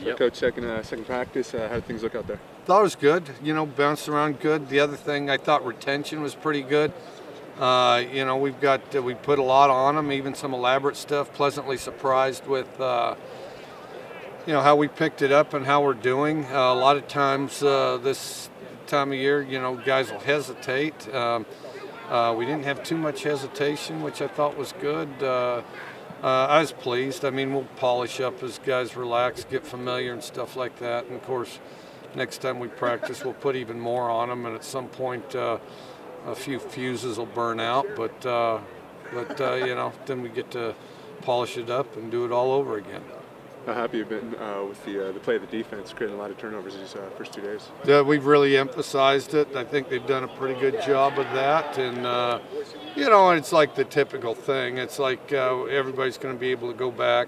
Yep. Coach, second practice, how did things look out there? Thought it was good, you know, bounced around good. The other thing, I thought retention was pretty good. You know, we put a lot on them, even some elaborate stuff. Pleasantly surprised with, you know, how we picked it up and how we're doing. A lot of times this time of year, you know, guys will hesitate. We didn't have too much hesitation, which I thought was good. I was pleased. I mean, we'll polish up as guys relax, get familiar and stuff like that. And of course, next time we practice, we'll put even more on them. And at some point, a few fuses will burn out. But you know, then we get to polish it up and do it all over again. How happy you've been with the play of the defense, creating a lot of turnovers these first 2 days? Yeah, we've really emphasized it. I think they've done a pretty good job of that. And you know, it's like the typical thing. It's like everybody's going to be able to go back.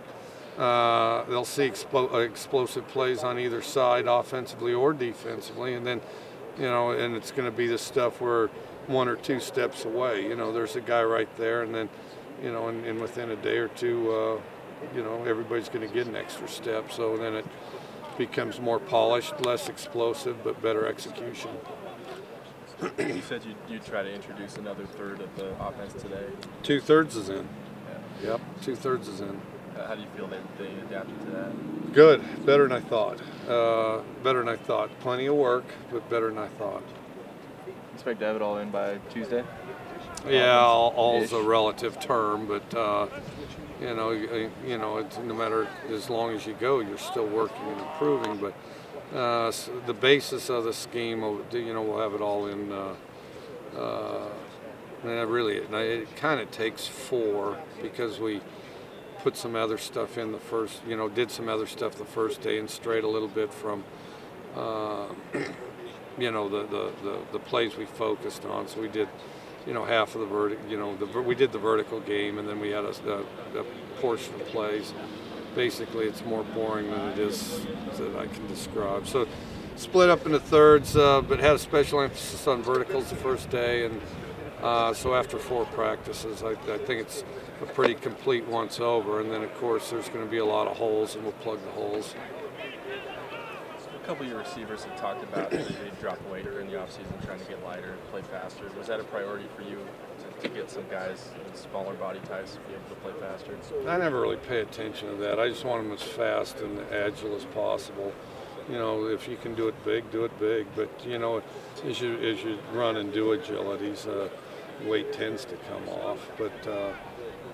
They'll see explosive plays on either side, offensively or defensively, and then, you know, and it's going to be the stuff where 1 or 2 steps away. You know, there's a guy right there, and then, you know, and within a day or two, you know, everybody's going to get an extra step. So then it becomes more polished, less explosive, but better execution. You said you'd try to introduce another third of the offense today. 2/3 is in. Yeah. Yep, 2/3 is in. How do you feel they adapted to that? Good, better than I thought. Better than I thought. Plenty of work, but better than I thought. Expect to have it all in by Tuesday? Yeah, all's a relative term, but you know, it's, no matter as long as you go, you're still working and improving. But the basis of the scheme, you know, we'll have it all in. And really, it kind of takes 4 because we put some other stuff in the first. You know, did some other stuff the first day and strayed a little bit from. You know, the plays we focused on. So we did, you know, half of the vertical. You know, we did the vertical game, and then we had a portion of plays. Basically, it's more boring than it is that I can describe. So split up into thirds, but had a special emphasis on verticals the first day, and so after 4 practices, I think it's a pretty complete once over. And then, of course, there's going to be a lot of holes, and we'll plug the holes. A couple of your receivers have talked about they drop weight during the offseason, trying to get lighter, play faster. Was that a priority for you to get some guys in smaller body types to be able to play faster? I never really pay attention to that. I just want them as fast and agile as possible. You know, if you can do it big, do it big. But you know, as you run and do agilities, weight tends to come off. But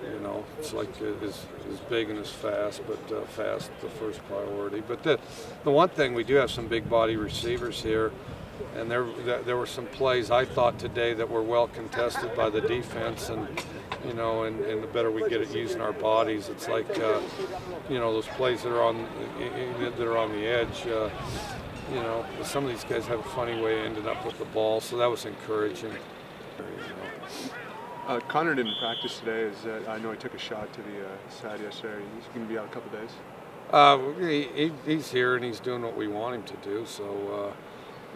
you know, it's like as big and as fast, but fast the first priority. But the one thing, we do have some big body receivers here, and there were some plays I thought today that were well contested by the defense, and you know, and the better we get at using our bodies, it's like you know, those plays that are on the edge. You know, some of these guys have a funny way of ending up with the ball, so that was encouraging. Connor didn't practice today. I know he took a shot to the side yesterday. He's going to be out a couple days. He's here and he's doing what we want him to do. So,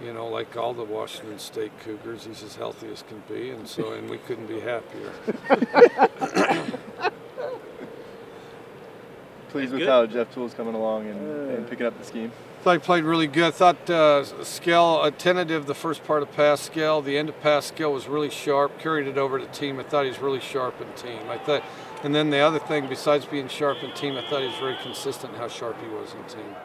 you know, like all the Washington State Cougars, he's as healthy as can be, and we couldn't be happier. Pleased with how Jeff Toole's coming along and picking up the scheme? I thought he played really good. I thought Scale, tentative the first part of pass Scale. The end of pass Scale was really sharp, carried it over to team. I thought he was really sharp in team. And then the other thing, besides being sharp in team, I thought he was very consistent in how sharp he was in team.